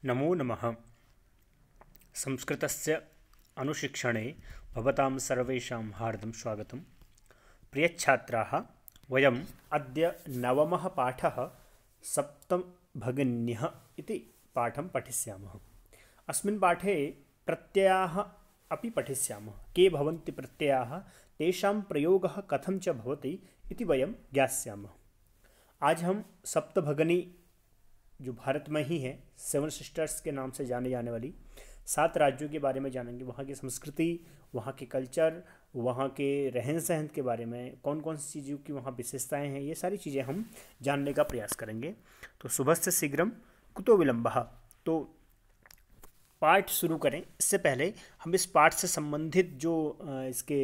नमो नमः। संस्कृतस्य अनुशिक्षणे भवतां सर्वेषां हार्दं स्वागतं। प्रियच्छात्राः, वयम् अद्य नवमः पाठः सप्तमभगिन्यः इति पाठं पठिष्यामः। अस्मिन् पाठे प्रत्ययाः अपि पठिष्यामः। के भवन्ति प्रत्ययाः, तेषां प्रयोगः कथं च भवति इति वयं ज्ञास्यामः। आज हम सप्तभगिनी जो भारत में ही है, 7 सिस्टर्स के नाम से जाने जाने वाली 7 राज्यों के बारे में जानेंगे। वहाँ की संस्कृति, वहाँ के कल्चर, वहाँ के रहन सहन के बारे में, कौन कौन सी चीज़ों की वहाँ विशेषताएं हैं, ये सारी चीज़ें हम जानने का प्रयास करेंगे। तो शुभस्य शीघ्रम कुतो विलम्बः। तो पाठ शुरू करें इससे पहले हम इस पाठ से संबंधित जो इसके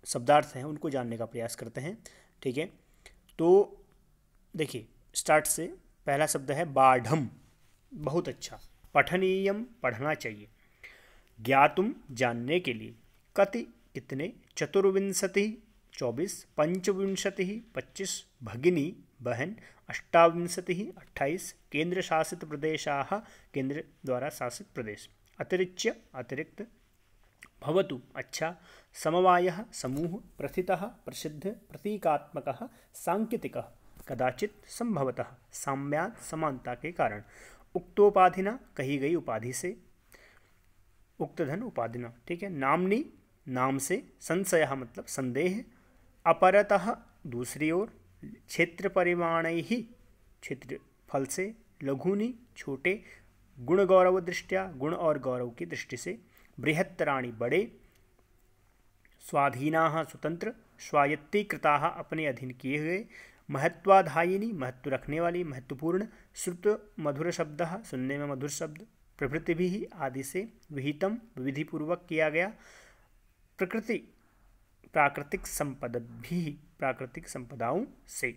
शब्दार्थ हैं उनको जानने का प्रयास करते हैं। ठीक है, तो देखिए स्टार्ट से पहला शब्द है बाढ़म। बहुत अच्छा। पठनीयम, पढ़ना चाहिए। ज्ञातुम, जानने के लिए। कति, कितने। चतुर्विंशति, 24। पंचविंशति, 25। भगिनी, बहन। अष्टाविंशति, 28। केंद्र शासित प्रदेशाः, केंद्र द्वारा शासित प्रदेश। अतिरिच्य, अतिरिक्त। भवतु, अच्छा। समवायः, समूह। प्रथितः, प्रसिद्ध। प्रतीकात्मकः, सांकेतिकः। कदाचित, संभवतः। साम्यात्, समानता के कारण। उक्तोपाधिना, कही गई उपाधि से। उक्तधन, उपाधिना। ठीक है। नामनी, नाम से। संशयः मतलब संदेह। अपरतः, दूसरी ओर। क्षेत्र परिमाणैः, क्षेत्रफल से। लघुनि, छोटे। गुण गौरव दृष्टया, गुण और गौरव की दृष्टि से। बृहत्तराणि, बड़े। स्वाधीनाः, स्वतंत्र। स्वायत्तीकृताः, अपने अधीन किए हुए। महत्वाधायिनी, महत्व रखने वाली, महत्वपूर्ण। श्रुत मधुर शब्द, सुनने में मधुर शब्द। प्रभृति भी, आदि से। विहितम, विधिपूर्वक किया गया। प्रकृति, प्राकृतिक संपद भी, प्राकृतिक संपदाओं से।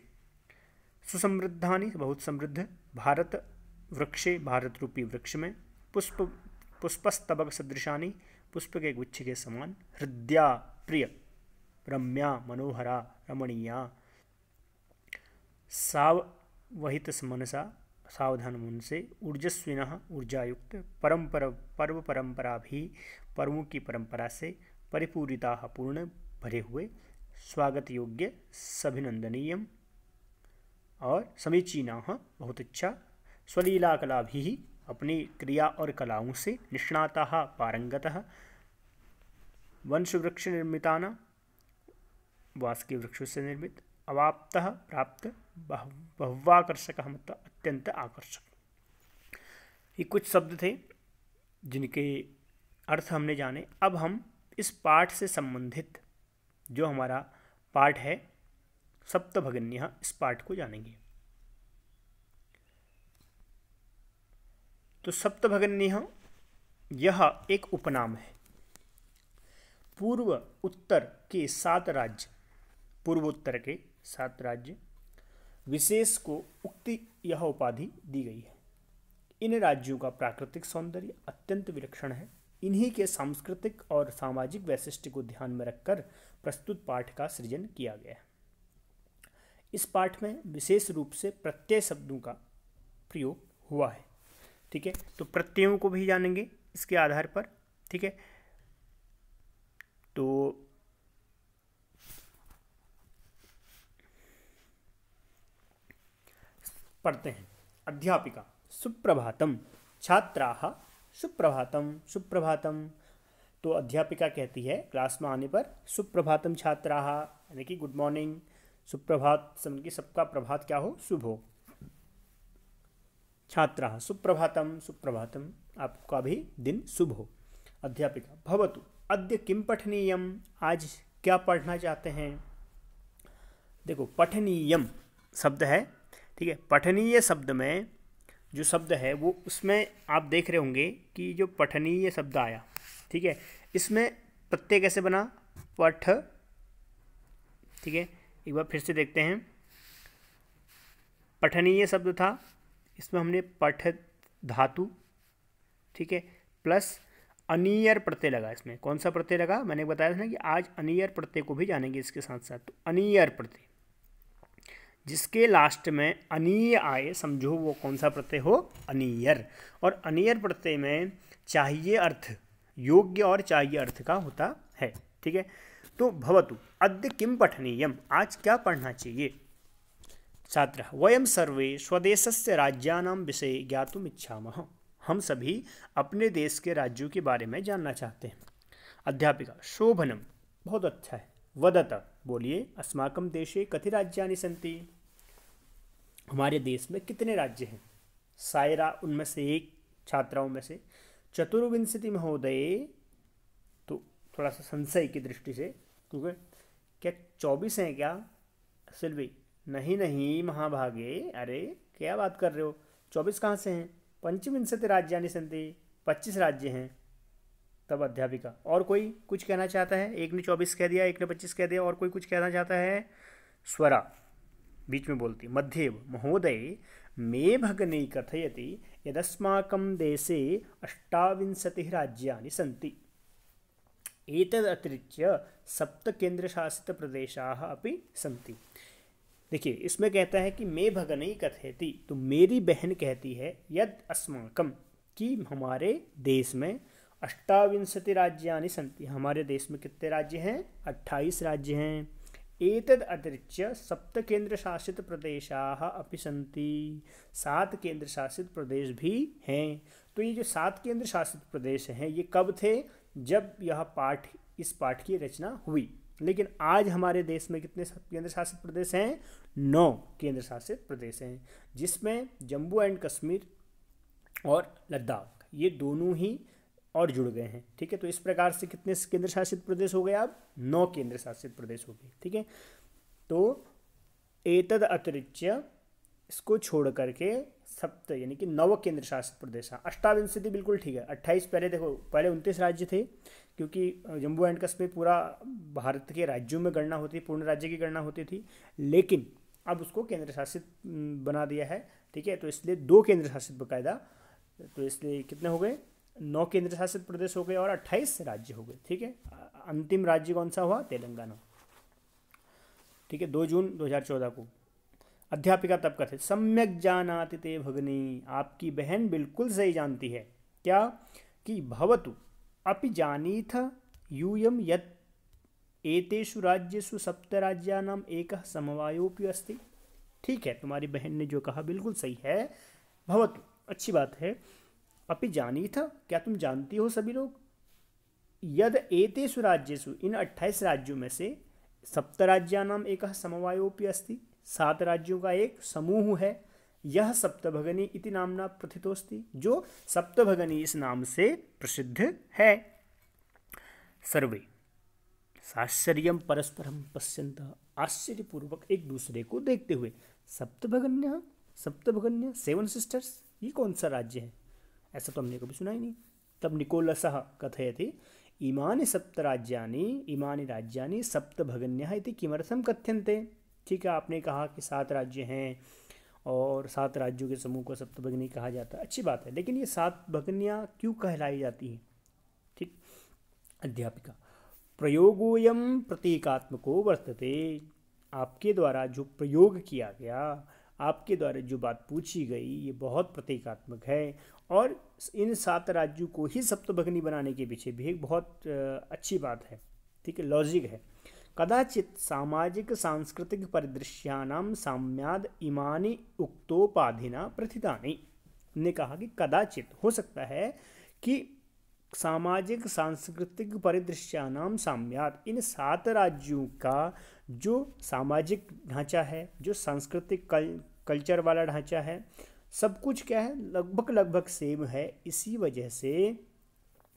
सुसमृद्धानि, बहुत समृद्ध। भारत वृक्षे, भारत रूपी वृक्ष में। पुष्प, पुष्पस्तबक सदृशानि, पुष्प के गुच्छ के समान। हृदया, प्रिय। रम्या, मनोहरा, रमणीया। सावहित मनसा, सावधान मन से। ऊर्जस्विनः, ऊर्जायुक्त। पर्व परंपरा भी, पर्वों की परंपरा से। परिपूरिताः, पूर्ण, भरे हुए। स्वागत योग्य, सभिनंदनीयम। और समीचीनाः, बहुत अच्छा। स्वलीला कला भी, अपनी क्रिया और कलाओं से। निष्णाताः, पारंगतः। वंश वृक्ष निर्मिताना, वास के वृक्षों से निर्मित। अवाप्तः, प्राप्त। बहुवाकर्षक मतलब अत्यंत आकर्षक। ये कुछ शब्द थे जिनके अर्थ हमने जाने। अब हम इस पाठ से संबंधित जो हमारा पाठ है सप्तभगिन्यः, इस पाठ को जानेंगे। तो सप्तभगिन्यः यह एक उपनाम है। पूर्व उत्तर के 7 राज्य, पूर्व उत्तर के 7 राज्य विशेष को उक्ति यह उपाधि दी गई है। इन राज्यों का प्राकृतिक सौंदर्य अत्यंत विलक्षण है। इन्हीं के सांस्कृतिक और सामाजिक वैशिष्ट्य को ध्यान में रखकर प्रस्तुत पाठ का सृजन किया गया है। इस पाठ में विशेष रूप से प्रत्यय शब्दों का प्रयोग हुआ है। ठीक है, तो प्रत्ययों को भी जानेंगे इसके आधार पर। ठीक है, तो पढ़ते हैं। अध्यापिका, सुप्रभातम। छात्राः, सुप्रभातम, सुप्रभातम। तो अध्यापिका कहती है क्लास में आने पर, सुप्रभातम छात्राः, यानी कि गुड मॉर्निंग। सुप्रभात समझ के सबका प्रभात क्या हो, शुभ हो। छात्राः, सुप्रभातम, सुप्रभातम, आपका भी दिन शुभ हो। अध्यापिका, भवतु अद्य किं पठनीयम, आज क्या पढ़ना चाहते हैं। देखो पठनीयम शब्द है। ठीक है, पठनीय शब्द में जो शब्द है वो, उसमें आप देख रहे होंगे कि जो पठनीय शब्द आया, ठीक है, इसमें प्रत्यय कैसे बना, पठ। ठीक है, एक बार फिर से देखते हैं। पठनीय शब्द था, इसमें हमने पठ धातु, ठीक है, प्लस अनियर प्रत्यय लगा। इसमें कौन सा प्रत्यय लगा, मैंने बताया था ना कि आज अनियर प्रत्यय को भी जानेंगे इसके साथ साथ। तो अनियर प्रत्यय, जिसके लास्ट में अनीय आए, समझो वो कौन सा प्रत्यय हो, अनीयर। और अनीयर प्रत्यय में चाहिए अर्थ योग्य और चाहिए अर्थ का होता है। ठीक है, तो भवतु अद्य किम पठनीयम, आज क्या पढ़ना चाहिए। छात्र वयम सर्वे स्वदेशस्य राज्यानां विषये ज्ञातुम इच्छामः, हम सभी अपने देश के राज्यों के बारे में जानना चाहते हैं। अध्यापिका शोभनम, बहुत अच्छा है। वदत, बोलिए, अस्माकं देशे कति राज्यानि सन्ति, हमारे देश में कितने राज्य हैं। सायरा उनमें से एक छात्राओं में से। चतुर्विंशति महोदय, तो थोड़ा सा संशय की दृष्टि से, क्योंकि क्या 24 हैं क्या सिल्वी, नहीं नहीं महाभागे, अरे क्या बात कर रहे हो, 24 कहाँ से हैं, पंचविंशति राज्यानि सन्ति, 25 राज्य हैं। तब अध्यापिका और कोई कुछ कहना चाहता है, एक ने 24 कह दिया, एक ने 25 कह दिया, और कोई कुछ कहना चाहता है। स्वरा बीच में बोलती, मध्येव महोदय मे भगनी कथयति यदस्माकं देशे 28 राज्यानि सन्ति, एतदतिरिच्य 7 केंद्रशासित प्रदेशाः अपि सन्ति। देखिए, इसमें कहता है कि मे भगनी कथयति, तो मेरी बहन कहती है, यद अस्माकं, कि हमारे देश में 28 राज्यानि सन्ति, हमारे देश में कितने राज्य हैं, 28 राज्य हैं। एतद अतिरिच्य 7 केंद्र शासित प्रदेशाः अपि सन्ति, 7 केंद्र शासित प्रदेश भी हैं। तो ये जो 7 केंद्र शासित प्रदेश हैं, ये कब थे, जब यह पाठ, इस पाठ की रचना हुई। लेकिन आज हमारे देश में कितने केंद्र शासित प्रदेश हैं, 9 केंद्र शासित प्रदेश हैं, जिसमें जम्मू एंड कश्मीर और लद्दाख, ये दोनों ही और जुड़ गए हैं। ठीक है, तो इस प्रकार से कितने केंद्र शासित प्रदेश हो गए, अब 9 केंद्र शासित प्रदेश हो गए। ठीक है, तो एतद अतिरिच्य, इसको छोड़ करके 7 यानी कि 9 केंद्र शासित प्रदेश। 28 बिल्कुल ठीक है, 28 पहले देखो, पहले 29 राज्य थे, क्योंकि जम्मू एंड कश्मीर पूरा भारत के राज्यों में गणना होती, पूर्ण राज्य की गणना होती थी, लेकिन अब उसको केंद्र शासित बना दिया है। ठीक है, तो इसलिए 2 केंद्र शासित बकायदा, तो इसलिए कितने हो गए, 9 केंद्र शासित प्रदेश हो गए और 28 राज्य हो गए। ठीक है, अंतिम राज्य कौन सा हुआ, तेलंगाना। ठीक है, 2 जून 2014 को। अध्यापिका तब कहते, सम्यक जानाति ते भगिनी, आपकी बहन बिल्कुल सही जानती है। क्या, कि भवतु अपि जानीथ यूयं यत् एतेषु राज्येषु 7 राज्यानाम् एकः समवायोऽपि अस्ति। ठीक है, तुम्हारी बहन ने जो कहा बिल्कुल सही है। भवतु, अच्छी बात है। अपि जानीथ, क्या तुम जानती हो सभी लोग, यद एतेषु राज्येषु, इन 28 राज्यों में से 7 राज्यानाम् एकः समवायोऽपि अस्ति, 7 राज्यों का एक समूह है। यह सप्तभगनी इति नामना प्रथितोस्ति, जो सप्तभगनी इस नाम से प्रसिद्ध है। सर्वे साश्चर्यं परस्परं पश्यन्तः, आश्चर्यपूर्वक एक दूसरे को देखते हुए। सप्तभगन्यः, सप्तभगन्य 7 सिस्टर्स, ये कौन सा राज्य है, ऐसा तो हमने कभी सुना ही नहीं। तब निकोलसः कथयति, इमानि 7 राज्यानि, इमानि राज्यानि सप्तभगन्यः इति किमर्थं कथ्यन्ते। ठीक है, आपने कहा कि 7 राज्य हैं और 7 राज्यों के समूह को सप्तभगनी कहा जाता है, अच्छी बात है, लेकिन ये 7 भगनियाँ क्यों कहलाई जाती हैं। ठीक। अध्यापिका प्रयोगोयम प्रतीकात्मको वर्तते, आपके द्वारा जो प्रयोग किया गया, आपके द्वारा जो बात पूछी गई, ये बहुत प्रतीकात्मक है, और इन 7 राज्यों को ही सप्तभगनी बनाने के पीछे भी एक बहुत अच्छी बात है। ठीक है, लॉजिक है। कदाचित सामाजिक सांस्कृतिक परिदृश्यानां साम्याद इमानि उक्तोपाधिना प्रथितानि, ने कहा कि कदाचित हो सकता है कि सामाजिक सांस्कृतिक परिदृश्यानां साम्याद, इन 7 राज्यों का जो सामाजिक ढांचा है, जो सांस्कृतिक कल्चर वाला ढांचा है, सब कुछ क्या है, लगभग लगभग सेम है। इसी वजह से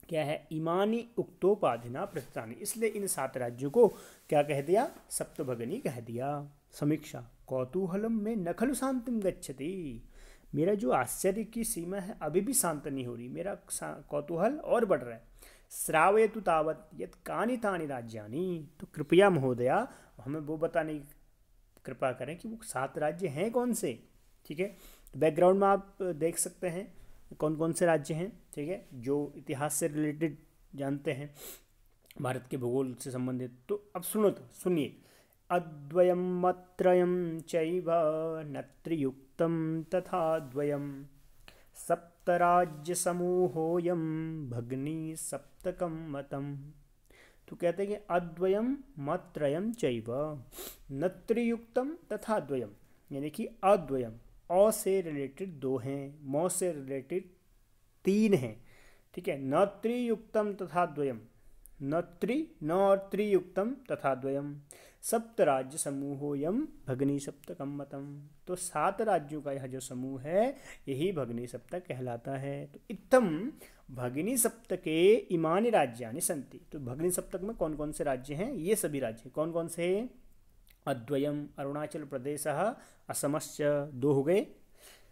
क्या है, इमानी उक्तोपाधिना प्रथितानि, इसलिए इन 7 राज्यों को क्या कह दिया, सप्तभगनी कह दिया। समीक्षा कौतूहलम में न खलु शांतिम गच्छति, मेरा जो आश्चर्य की सीमा है अभी भी शांत नहीं हो रही, मेरा कौतूहल और बढ़ रहा है। श्रावयतु तावत् यत् कानि तानि राज्यानि, तो कृपया महोदया हमें वो बताने की कृपा करें कि वो 7 राज्य हैं कौन से। ठीक है, बैकग्राउंड में आप देख सकते हैं कौन कौन से राज्य हैं। ठीक है, जो इतिहास से रिलेटेड जानते हैं, भारत के भूगोल से संबंधित। तो अब सुनो, तो सुनिए, अद्वयं मत्रयं चैव न त्रियुक्तं तथा द्वयं सप्तराज्यसमूहोऽयं भग्नी सप्तकं मतम्। तो कहते हैं कि अद्वयम मत्रयम चैव न त्रियुक्तम तथा द्वयम, यानी कि अद्वयम अ से रिलेटेड दो हैं, म से रिलेटेड तीन हैं, ठीक है। न त्रियुक्तम तथा द्वयम, न और त्रियुक्तम तथा द्वयम सप्त राज्य समूहोयम भगनी सप्तकम मतम। तो 7 राज्यों का यह जो समूह है यही भगनी सप्तक कहलाता है। तो इत्थम भगिनी सप्तके इमानि राज्यानि सन्ति। तो भगिनी सप्तक में कौन कौन से राज्य हैं? ये सभी राज्य कौन कौन से? अद्वयम अरुणाचल प्रदेश, असमश्च 2 हो गए,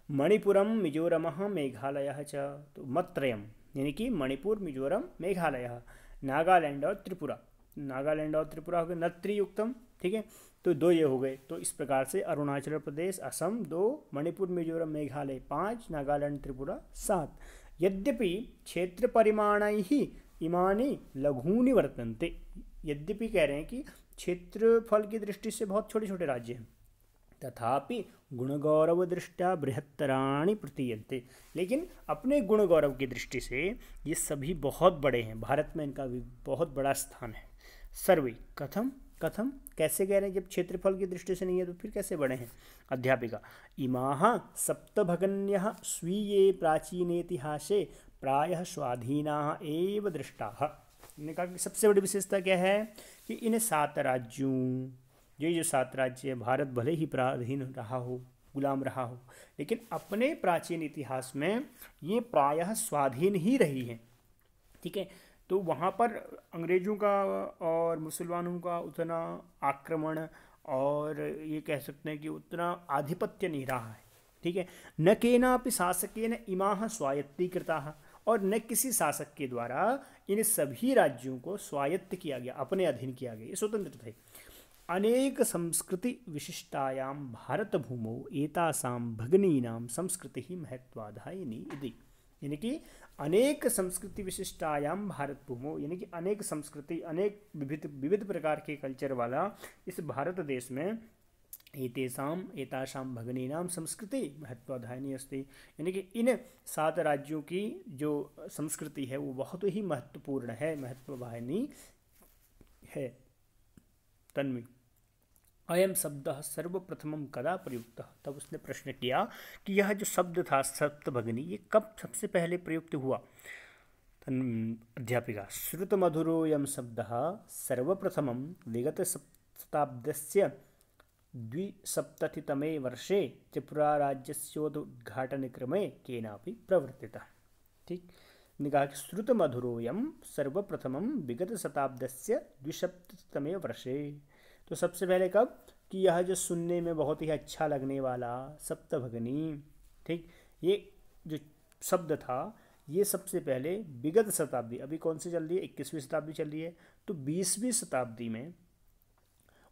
मणिपुरम मिजोरम मेघालय च। तो मत्रयम यानी कि मणिपुर मिजोरम मेघालय, नागालैंड और त्रिपुरा, नागालैंड और त्रिपुरा हो गए, न त्रियुक्तम, ठीक है। तो 2 ये हो गए। तो इस प्रकार से अरुणाचल प्रदेश असम 2, मणिपुर मिजोरम मेघालय 5, नागालैंड त्रिपुरा 7। यद्यपि क्षेत्र परिमाणैः इमानि लघूनि वर्तन्ते, यद्यपि कह रहे हैं कि क्षेत्रफल की दृष्टि से बहुत छोटे छोटे राज्य हैं, तथापि गुणगौरव दृष्टया बृहत्तराणि प्रतीयन्ते, लेकिन अपने गुण गौरव की दृष्टि से ये सभी बहुत बड़े हैं, भारत में इनका भी बहुत बड़ा स्थान है। सर्वे कथम, कथम कैसे कह रहे हैं? जब क्षेत्रफल की दृष्टि से नहीं है तो फिर कैसे बड़े हैं? अध्यापिका इमाः सप्तभगन्यः स्वीये प्राचीनेतिहासे प्रायः स्वाधीनाः एव दृष्टाः। ने कहा कि सबसे बड़ी विशेषता क्या है कि इन 7 राज्यों, ये जो 7 राज्य है, भारत भले ही पराधीन रहा हो, गुलाम रहा हो, लेकिन अपने प्राचीन इतिहास में ये प्रायः स्वाधीन ही रही हैं, ठीक है। तो वहाँ पर अंग्रेज़ों का और मुसलमानों का उतना आक्रमण और ये कह सकते हैं कि उतना आधिपत्य नहीं रहा है, ठीक है। न केनापि शासकेन इमाः स्वायत्तीकृताः, और न किसी शासक के द्वारा इन सभी राज्यों को स्वायत्त किया गया, अपने अधीन किया गया, ये स्वतंत्र थे। अनेक संस्कृति विशिष्टायां भारत भूमौ एतासां भगिनीनां संस्कृति ही महत्वाधायिनी इति, यानी कि अनेक संस्कृति विशिष्टायां भारत भूमौ, यानी कि अनेक संस्कृति, अनेक विविध विविध प्रकार के कल्चर वाला इस भारत देश में एतासां भगिनीनां संस्कृति महत्वाधायिनी अस्ति, यानी कि इन 7 राज्यों की जो संस्कृति है वो बहुत ही महत्वपूर्ण है, महत्ववाहिनी है। तन्वी अयम शब्द सर्वप्रथमं कदा प्रयुक्त? तब उसने प्रश्न किया कि यह जो शब्द था सप्तभगिनी, ये कब सबसे पहले प्रयुक्त हुआ? अध्यापिका श्रुतमधुरोऽयं शब्दः सर्वप्रथमं विगत शताब्दस्य 270तमे वर्षे त्रिपुराराज्यस्योद्घाटनक्रमे केनापि प्रवर्तितः, ठीक। ने कहा कि श्रुतमधुरोऽयं सर्वप्रथमं विगत शताब्दस्य 270तमे वर्षे, तो सबसे पहले कब? कि यह जो सुनने में बहुत ही अच्छा लगने वाला सप्तभगिनी, ठीक, ये जो शब्द था ये सबसे पहले विगत शताब्दी, अभी कौन सी चल रही है? 21वीं शताब्दी चल रही है, तो 20वीं शताब्दी में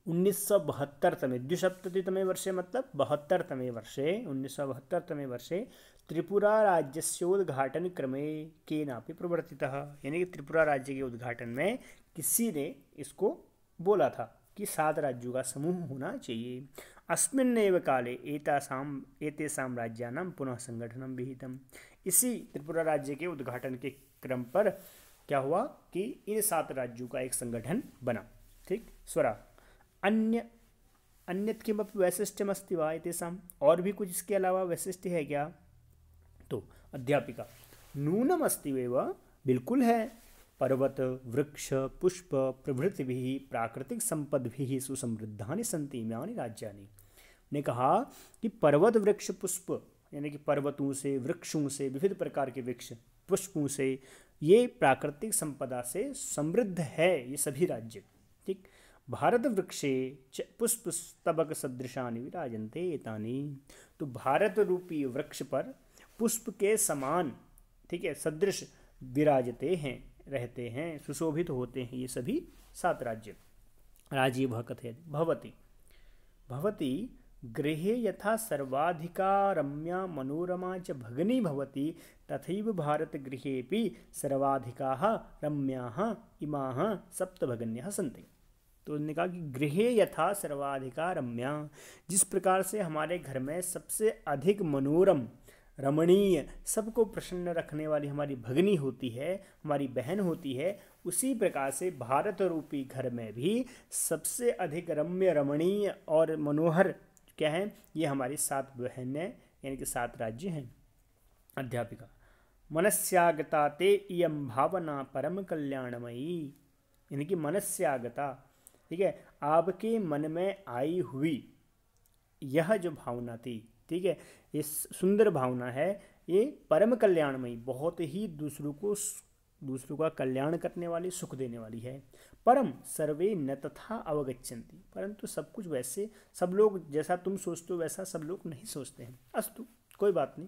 1972तमे 270तमे वर्षे मतलब 72तमे वर्षे 1972तमे वर्षे त्रिपुरा राज्यस्योद्घाटन क्रमे केनापि प्रवर्तितः, यानी कि त्रिपुरा राज्य के उद्घाटन में किसी ने इसको बोला था कि 7 राज्यों का समूह होना चाहिए। अस्मिन्नेव काले एतेषां राज्यानां पुनः संगठनं विहितम्, इसी त्रिपुरा राज्य के उद्घाटन के क्रम पर क्या हुआ कि इन 7 राज्यों का एक संगठन बना, ठीक। स्वरा अन्यत् किमपि वैशिष्ट्यमस्ति वा एतेषां? और भी कुछ इसके अलावा वैशिष्ट्य है क्या? तो अध्यापिका नूनम अस्ति एव, बिल्कुल है। पर्वत वृक्ष पुष्प प्रभृतिभिः प्राकृतिक संपद्भिः सुसमृद्धानि सन्ति इमानि राज्यानि। ने कहा कि पर्वत वृक्ष पुष्प, यानी कि पर्वतों से, वृक्षों से, विविध प्रकार के वृक्ष, पुष्पों से, ये प्राकृतिक संपदा से समृद्ध है ये सभी राज्य, ठीक। भारत वृक्षे च पुष्प स्तबक सदृशानि विराजन्ते एतानि, तो भारत रूपी वृक्ष पर पुष्प के समान, ठीक है, सदृश विराजते हैं, रहते हैं, सुशोभित होते हैं ये सभी 7 राज्य। राजीव कथयति भवति भवति गृहे यथा सर्वाधिका रम्या मनोरमा च भगिनी भवति तथैव भारत गृहेपि सर्वाधिकाः रम्याः इमाः सप्तभगिन्यः सन्ति। तो उन्होंने कहा कि गृहे यथा सर्वाधिका रम्या, जिस प्रकार से हमारे घर में सबसे अधिक मनोरम, रमणीय, सबको प्रसन्न रखने वाली हमारी भगनी होती है, हमारी बहन होती है, उसी प्रकार से भारत रूपी घर में भी सबसे अधिक रम्य, रमणीय और मनोहर क्या है, ये हमारी 7 बहनें यानी कि 7 राज्य हैं। अध्यापिका मनस्यागता ते इयं भावना परम कल्याणमयी, यानी कि मनस्यागता, ठीक है, आपके मन में आई हुई यह जो भावना थी, ठीक है, ये सुंदर भावना है, ये परम कल्याणमयी, बहुत ही दूसरों का कल्याण करने वाली, सुख देने वाली है। परम सर्वे न तथा अवगच्छन्ति, परंतु सब कुछ वैसे, सब लोग जैसा तुम सोचते हो वैसा सब लोग नहीं सोचते हैं। अस्तु, कोई बात नहीं।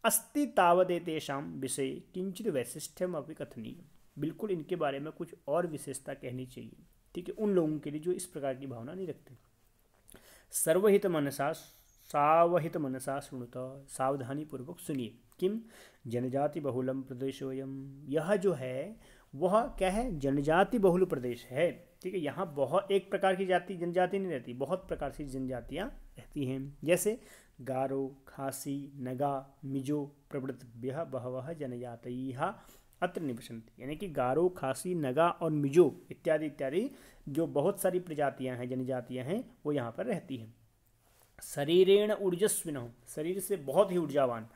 अस्ति तावदेतेषां विषये किंचित वैशिष्ट्यम अपि कथनीय, बिल्कुल इनके बारे में कुछ और विशेषता कहनी चाहिए, ठीक है, उन लोगों के लिए जो इस प्रकार की भावना नहीं रखते। सर्वहित मनसा सावहित मनसा शृणुत, सावधानी पूर्वक सुनिए। किम जनजाति बहुलम प्रदेशोयम, यह जो है वह क्या है, जनजाति बहुल प्रदेश है, ठीक है, यहाँ बहुत एक प्रकार की जाति जनजाति नहीं रहती, बहुत प्रकार की जनजातियाँ रहती हैं, जैसे गारो, खासी, नगा, मिजो प्रभृतिभ्यः बहवः जनजातयः अत्र निवसन्ति, यानी कि गारो, खासी, नगा और मिजो इत्यादि इत्यादि जो बहुत सारी प्रजातियां हैं, जनजातियां हैं, वो यहाँ पर रहती हैं। शरीरेण ऊर्जस्विनः, शरीर से बहुत ही ऊर्जावान,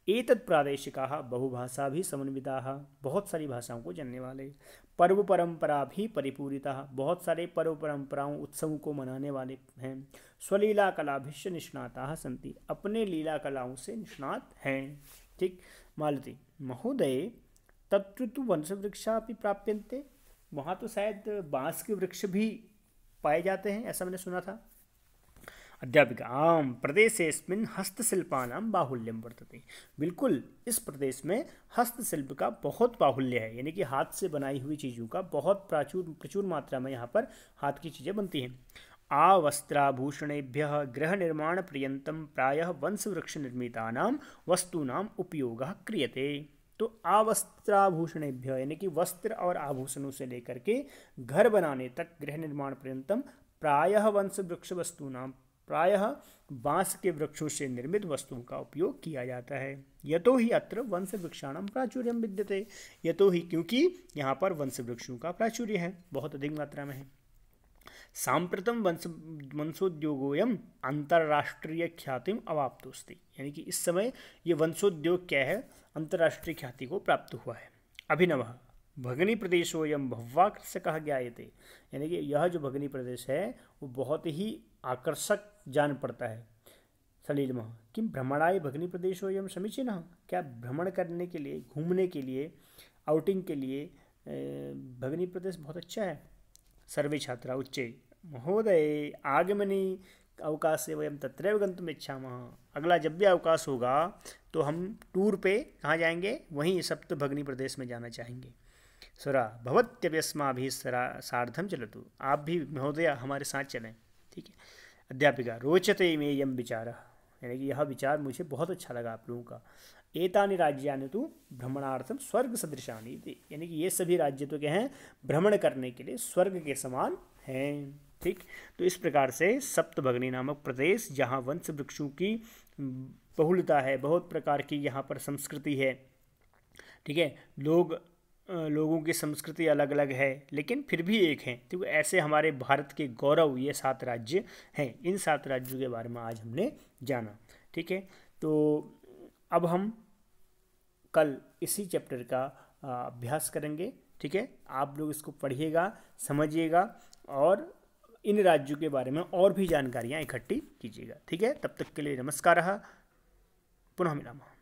एतत् प्रादेशिकाः बहुभाषा भी समन्विताः, बहुत सारी भाषाओं को जानने वाले, पर्व परंपरा भी परिपूरिताः, बहुत सारे पर्व परंपराओं उत्सवों को मनाने वाले हैं, स्वलीला कलाभिश्च निष्णाताः सन्ति, अपने लीला कलाओं से निष्णात हैं। ठीक, मालती महोदय तत्र तु वंशवृक्षा भी प्राप्यन्ते, वहाँ तो शायद बांस के वृक्ष भी पाए जाते हैं, ऐसा मैंने सुना था। अध्यापिका आम प्रदेशेस्मिन् हस्तशिल्पानां बाहुल्यं वर्तते, बिल्कुल इस प्रदेश में हस्तशिल्प का बहुत बाहुल्य है, यानी कि हाथ से बनाई हुई चीज़ों का बहुत प्रचुर मात्रा में यहाँ पर हाथ की चीज़ें बनती हैं। आवस्त्राभूषणेभ्यः गृह निर्माण पर्यन्तं प्रायः वंशवृक्ष निर्मितानां वस्तूनां उपयोगः क्रियते। तो आवस्त्राभूषणेभ्यः यानी कि वस्त्र और आभूषणों से लेकर के घर बनाने तक, गृह निर्माण पर्यंतम प्रायः वंशवृक्ष वस्तूनां, प्रायः बांस के वृक्षों से निर्मित वस्तुओं का उपयोग किया जाता है। यतो ही अत्र वंशवृक्षाणां प्राचुर्यं विद्यते, यतो ही क्योंकि यहाँ पर वंशवृक्षों का प्राचुर्य है, बहुत अधिक मात्रा में है। सांप्रतम वंशोद्योगोयम अंतर्राष्ट्रीय ख्यातिम अवाप्तोस्ति, यानी कि इस समय ये वंशोद्योग क्या है, अंतर्राष्ट्रीय ख्याति को प्राप्त हुआ है। अभिनवः भगनी प्रदेशोयम भव्याकर्षकः ज्ञायते, यानी कि यह जो भगनी प्रदेश है वो बहुत ही आकर्षक जान पड़ता है। सलीलमः किम भ्रमणाय भगनी प्रदेशोयम समीचीनः, क्या भ्रमण करने के लिए, घूमने के लिए, आउटिंग के लिए भगनी प्रदेश बहुत अच्छा है। सर्वे छात्रा उच्चे महोदय आगमनी अवकाशे वयम तत्रैव गन्तुम् इच्छामः, अगला जब भी अवकाश होगा तो हम टूर पे कहाँ जाएंगे, वहीं सप्त भगनी प्रदेश में जाना चाहेंगे। सुरा भवत्यप्यस्माभिः सार्धं चलतु, आप भी महोदय हमारे साथ चलें। ठीक है। अध्यापिका रोचते मेयं विचारः, यानी कि यह विचार मुझे बहुत अच्छा लगा आप लोगों का। एतानि राज्यानि तु भ्रमणार्थम स्वर्ग सदृशानि इति, यानी कि ये सभी राज्य तो क्या हैं, भ्रमण करने के लिए स्वर्ग के समान हैं। ठीक, तो इस प्रकार से सप्तभगनी नामक प्रदेश, जहाँ वंश वृक्षों की बहुलता है, बहुत प्रकार की यहाँ पर संस्कृति है। ठीक है, लोगों की संस्कृति अलग अलग है लेकिन फिर भी एक हैं। तो ऐसे हमारे भारत के गौरव ये 7 राज्य हैं। इन 7 राज्यों के बारे में आज हमने जाना। ठीक है, तो अब हम कल इसी चैप्टर का अभ्यास करेंगे। ठीक है, आप लोग इसको पढ़िएगा, समझिएगा और इन राज्यों के बारे में और भी जानकारियाँ इकट्ठी कीजिएगा। ठीक है, तब तक के लिए नमस्कार, पुनः मिलामः।